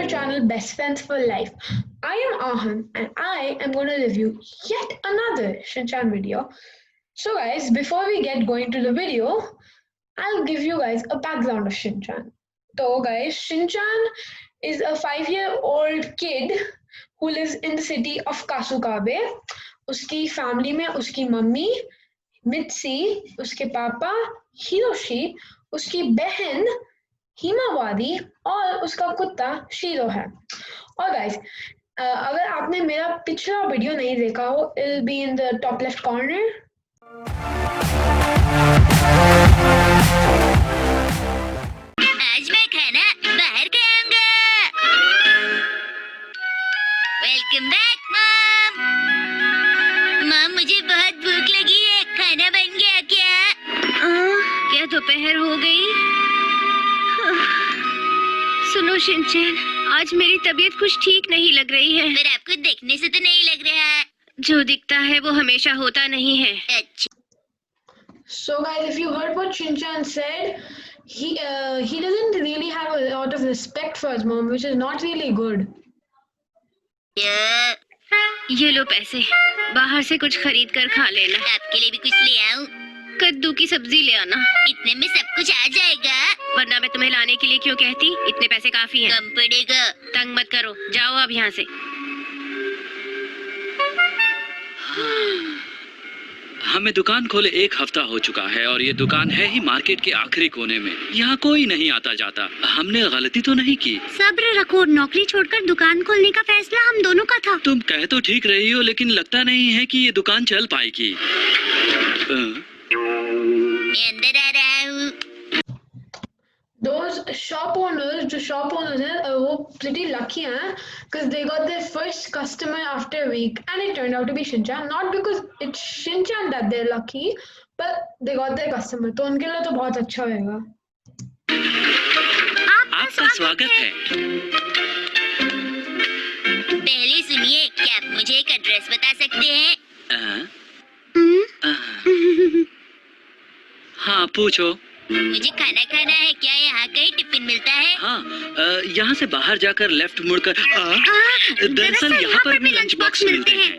channel Best Friends for Life. I am Ahan and I am going to review yet another Shinchan video. So guys, before we get going to the video, I'll give you guys a background of Shinchan. So guys, Shinchan is a 5-year-old kid who lives in the city of Kasukabe. उसकी family में उसकी mummy मित्सी, उसके पापा Hiroshi, उसकी बहन Himawari और उसका कुत्ता शीरो है। और गाइस, अगर आपने मेरा पिछला वीडियो नहीं देखा हो, it will be in the top left corner. आज मैं खाना बाहर खाऊंगा। Welcome back mom. मॉम, मुझे बहुत भूख लगी है, खाना बन गया क्या? क्या दोपहर हो गई? सुनो शिनचैन, आज मेरी तबीयत कुछ ठीक नहीं लग रही है। पर आपको देखने से तो नहीं लग रहा। जो दिखता है वो हमेशा होता नहीं है। अच्छा। So guys, if you heard what Shinchan said, he doesn't really have a lot of respect for his mom, which is not really good. ये लो पैसे, बाहर से कुछ खरीद कर खा लेना। आपके लिए भी कुछ ले आऊं? कद्दू की सब्जी ले आना। इतने में सब कुछ आ जाएगा। वरना मैं तुम्हें लाने के लिए क्यों कहती? इतने पैसे काफी हैं। कम पड़ेगा। तंग मत करो, जाओ अब यहाँ से। हमें दुकान खोले 1 हफ्ता हो चुका है और ये दुकान है ही मार्केट के आखिरी कोने में। यहाँ कोई नहीं आता जाता। हमने गलती तो नहीं की? सब्र रखो, नौकरी छोड़कर दुकान खोलने का फैसला हम दोनों का था। तुम कह तो ठीक रही हो, लेकिन लगता नहीं है कि ये दुकान चल पाएगी। मैं अंदर आ रहा हूँ। Those shop owners हैं, वो pretty lucky हैं, because they got their first customer after a week, and it turned out to be Shinchan. Not because it's Shinchan that they're lucky, but they got their customer. तो उनके लिए तो बहुत अच्छा होगा। आपका स्वागत है। पहले सुनिए, क्या आप मुझे एक एड्रेस बता सकते हैं? हाँ, पूछो। मुझे खाना खाना है, क्या यहाँ कहीं टिफिन मिलता है? हाँ, यहाँ से बाहर जाकर लेफ्ट मुड़कर। दरअसल यहाँ पर भी लंच बॉक्स मिलते हैं।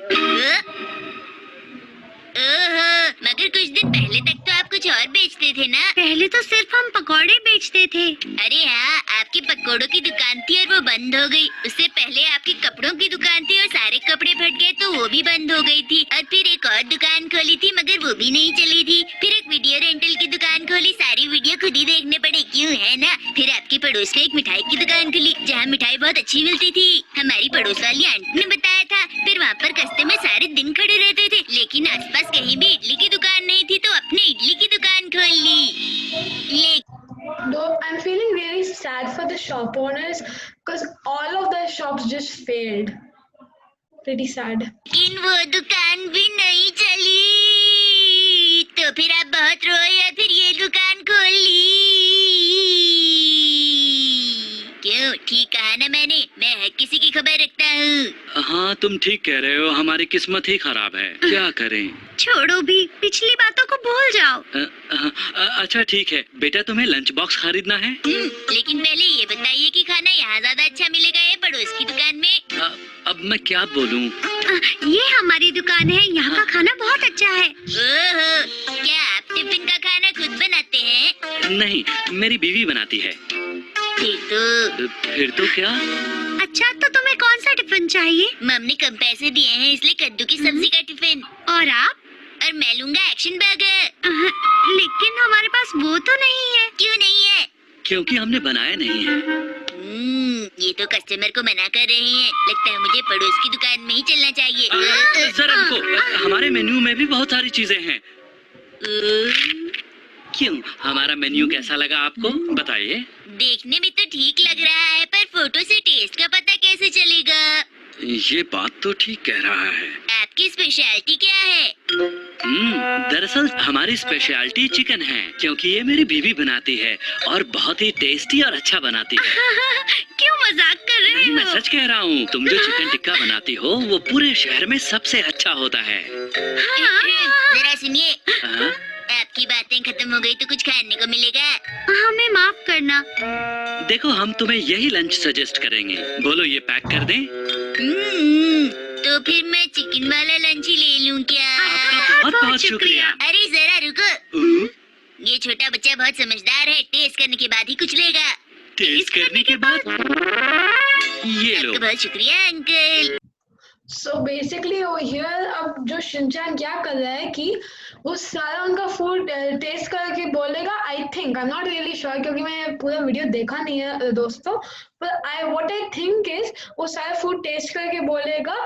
मगर कुछ दिन पहले तक तो आप कुछ और बेचते थे ना? पहले तो सिर्फ हम पकौड़े बेचते थे। अरे हाँ, आपकी पकौड़ों की दुकान थी और वो बंद हो गई। उससे पहले आपकी कपड़ों की दुकान थी और सारे कपड़े फट गए तो वो भी बंद हो गई थी। और फिर एक और दुकान खोली थी मगर वो भी नहीं चली थी। फिर एक वीडियो रेंटल की दुकान खोली, सारी वीडियो खुद ही देखने पड़े, क्यों है ना? फिर आपके पड़ोस में एक मिठाई की दुकान खुली जहाँ मिठाई बहुत अच्छी मिलती थी, हमारी पड़ोस वाली आंटी ने बताया था। फिर वहाँ पर कस्टमर सारे दिन खड़े रहते थे, लेकिन आसपास कहीं भी इडली की दुकान नहीं थी तो अपने इडली की दुकान खोल ली। Though I'm feeling really sad for the shop owners, because all of their shops just failed. Pretty sad. लेकिन वो दुकान भी नहीं चली, तो फिर आप बहुत रोए या फिर ये दुकान खोल ली? क्यों, ठीक कहा ना मैंने? मैं हर किसी की खबर रखता हूँ। हाँ, तुम ठीक कह रहे हो, हमारी किस्मत ही खराब है। क्या करें? छोड़ो भी, पिछली बातों को भूल जाओ। अच्छा ठीक है बेटा, तुम्हें लंच बॉक्स खरीदना है? लेकिन पहले ये बताइए कि खाना यहाँ ज्यादा अच्छा मिलेगा या पड़ोस की दुकान में? अब मैं क्या बोलूं? ये हमारी दुकान है, यहाँ का खाना बहुत अच्छा है। ओहो, क्या आप टिफिन का खाना खुद बनाते हैं? नहीं, मेरी बीवी बनाती है। फिर तो क्या? अच्छा, तो तुम्हें कौन सा टिफिन चाहिए? मम ने कम पैसे दिए हैं इसलिए कद्दू की सब्जी का टिफिन। और आप? और मैं लूंगा एक्शन बर्गर। लेकिन हमारे पास वो तो नहीं है। क्यों नहीं है? क्योंकि हमने बनाया नहीं है। ये तो कस्टमर को मना कर रहे हैं। लगता है मुझे पड़ोस की दुकान में ही चलना चाहिए। जरा रुको, हमारे मेन्यू में भी बहुत सारी चीजें हैं। क्यों, हमारा मेन्यू कैसा लगा आपको? बताइए। देखने में तो ठीक लग रहा है, पर फोटो से टेस्ट का पता कैसे चलेगा? ये बात तो ठीक कह रहा है। आपकी स्पेशलिटी क्या है? दरअसल हमारी स्पेशलिटी चिकन है, क्योंकि ये मेरी बीवी बनाती है और बहुत ही टेस्टी और अच्छा बनाती है। क्यों मजाक कर रहे हो? मैं सच कह रहा हूँ, तुम जो चिकन टिक्का बनाती हो वो पूरे शहर में सबसे अच्छा होता है। जरा सुनिए, आपकी बातें खत्म हो गई तो कुछ खाने को मिलेगा? हमें माफ करना। देखो हम तुम्हें यही लंच सजेस्ट करेंगे। बोलो ये पैक कर दें? तो फिर मैं चिकन वाला लंच ही ले लूं क्या? आपका बहुत बहुत शुक्रिया। अरे जरा रुको, ये छोटा बच्चा बहुत समझदार है, टेस्ट करने के बाद ही कुछ लेगा। टेस्ट करने के बाद ये लो। आपका बहुत शुक्रिया uncle. So basically over here अब जो शिनचैन क्या कर रहा है कि वो सारा उनका फूड टेस्ट करके बोलेगा। I think I am not really sure क्योंकि मैं पूरा वीडियो देखा नहीं है दोस्तों, पर व्हाट आई थिंक इज वो सारा फूड टेस्ट करके बोलेगा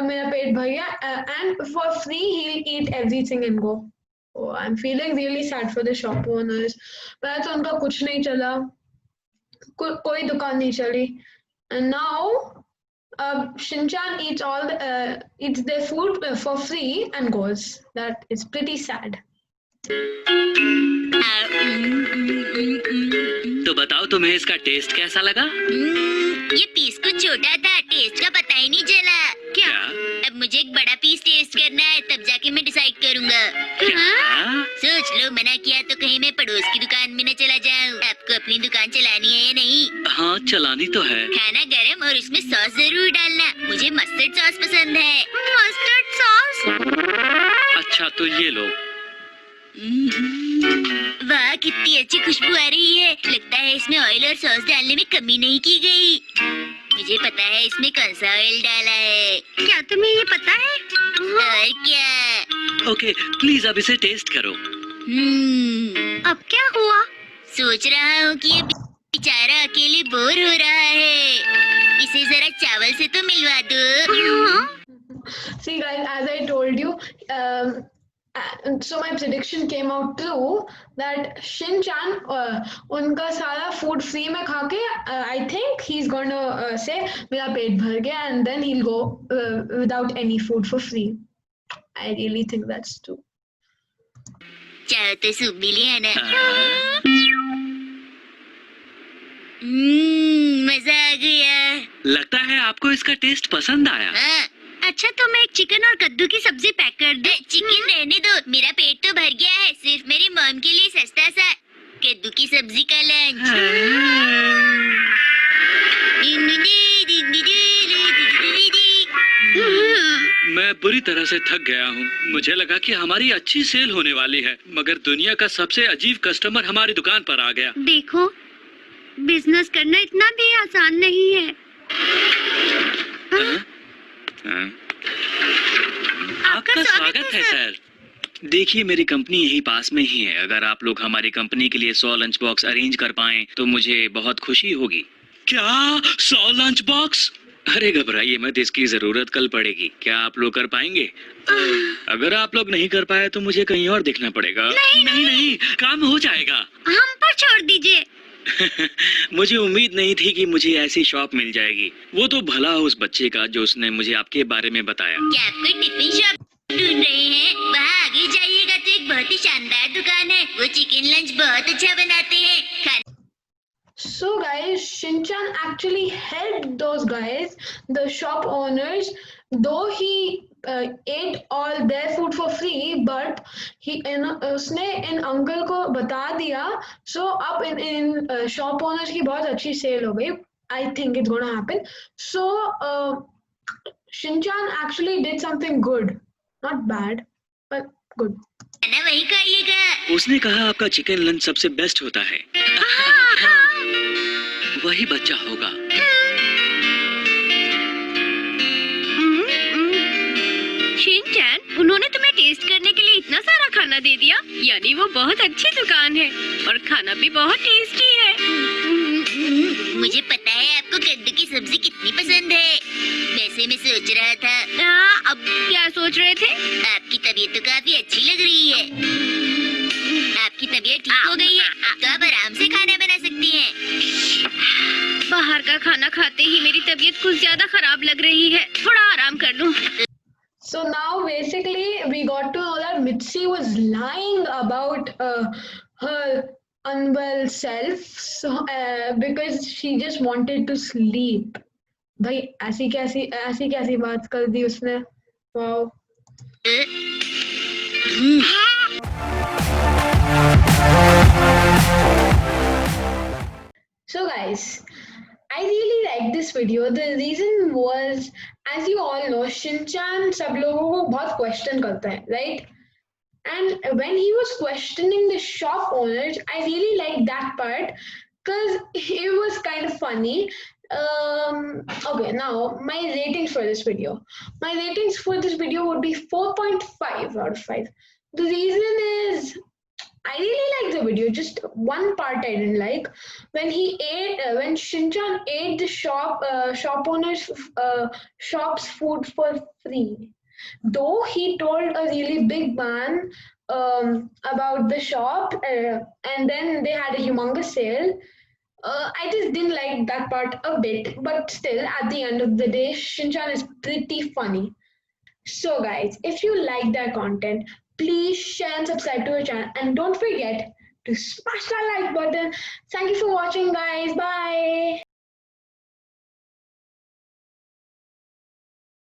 मेरा पेट भर गया, and for free he will eat everything and go. I am feeling really sad for the shop owners. पहले तो उनका कुछ नहीं चला, कोई दुकान नहीं चली, and now Shinchan eats their food for free and goes. That is pretty sad. तो बताओ तुम्हें इसका टेस्ट कैसा लगा? ये पीस कुछ छोटा था, टेस्ट का पता ही नहीं चला। क्या? अब मुझे एक बड़ा पीस टेस्ट करना है, तब जाके मैं डिसाइड करूँगा। क्या? सोच लो, मना किया तो कहीं मैं पड़ोस की दुकान में न चला जाऊँ। आपको अपनी दुकान चलानी है या नहीं? हाँ चलानी तो है। खाना गरम और उसमें सॉस जरूर डालना। मुझे मस्टर्ड सॉस पसंद है। Mustard sauce? अच्छा तो ये लो। वाह कितनी अच्छी खुशबू आ रही है। लगता है इसमें ऑयल और सॉस डालने में कमी नहीं की गई। मुझे पता है इसमें कौन सा ऑयल डाला है। क्या तुम्हें ये पता है? और क्या? ओके प्लीज अब इसे टेस्ट करो। अब क्या हुआ? सोच रहा हूँ कि ये बेचारा अकेले बोर हो रहा है। इसे जरा चावल से तो मिलवा दो। See guys, as I told you, so my prediction came out true that Shinchan उनका सारा food free में खा के I think he's gonna say मेरा पेट भर गया and then he'll go without any food for free. I really think that's true. चाहो तो सूप भी ले आना। मजा आ गया। लगता है आपको इसका टेस्ट पसंद आया। हाँ। अच्छा तो मैं एक चिकन और कद्दू की सब्जी पैक कर दूं? चिकन रहने दो, मेरा पेट तो भर गया है। सिर्फ मेरी मॉम के लिए सस्ता सा कद्दू की सब्जी का लंच। मैं बुरी तरह से थक गया हूँ। मुझे लगा कि हमारी अच्छी सेल होने वाली है, मगर दुनिया का सबसे अजीब कस्टमर हमारी दुकान पर आ गया। देखो बिजनेस करना इतना भी आसान नहीं है। आपका स्वागत है सर। देखिए मेरी कंपनी यही पास में ही है। अगर आप लोग हमारी कंपनी के लिए 100 लंच बॉक्स अरेंज कर पाएं तो मुझे बहुत खुशी होगी। क्या 100 लंच बॉक्स? अरे घबराइए मत, इसकी जरूरत कल पड़ेगी। क्या आप लोग कर पाएंगे? अगर आप लोग नहीं कर पाए तो मुझे कहीं और देखना पड़ेगा। नहीं, काम हो जाएगा। हम पर छोड़ दीजिए। मुझे उम्मीद नहीं थी कि मुझे ऐसी शॉप मिल जाएगी। वो तो भला उस बच्चे का जो उसने मुझे आपके बारे में बताया। क्या आप कोई टिफिन शॉप ढूंढ रहे हैं? वहाँ आगे जाइएगा तो एक बहुत ही शानदार दुकान है। वो चिकन लंच बहुत अच्छा बनाते हैं। So guys, Shinchan actually helped those guys, the shop owners, though he ate all their food for free, but उसने इन अंकल को बता दिया, so अब इन shop owners की बहुत अच्छी सेल हो गई. I think it's gonna happen. So Shinchan actually did something good, not bad, but good. खाना वही खाइएगा। उसने कहा आपका चिकन लंच सबसे बेस्ट होता है। वही बच्चा होगा। शिनचैन, उन्होंने तुम्हें टेस्ट करने के लिए इतना सारा खाना दे दिया, यानी वो बहुत अच्छी दुकान है और खाना भी बहुत टेस्टी है। मुझे पता है आपको कद्दू की सब्जी कितनी पसंद है। वैसे मैं सोच रहा था। अब क्या सोच रहे थे? आपकी तबीयत तो काफी अच्छी लग रही है। आपकी तबीयत ठीक हो गई है, अब तो आप आराम से खाना बना सकती हैं। बाहर का खाना खाते ही मेरी तबीयत कुछ ज्यादा खराब लग रही है, थोड़ा आराम कर लूं। So now basically we got to know that Mitzi was lying about her unwell self, so because she just wanted to sleep. भाई ऐसी कैसी बात कर दी उसने। Wow. So guys, guys, I really liked this video. The reason was, as you all know, Shinchan सब लोगों को बहुत question करता है, right? And when he was questioning the shop owners, I really liked that part because it was kind of funny. Okay, now my ratings for this video. My ratings for this video would be 4.5 out of 5. The reason is I really liked the video. Just one part I didn't like when when Shinchan ate the shop owner's shop's food for free. Though he told a really big man about the shop, and then they had a humongous sale. I just didn't like that part a bit, but still, at the end of the day, Shinchan is pretty funny. So, guys, if you like that content, please share and subscribe to our channel, and don't forget to smash that like button. Thank you for watching, guys. Bye.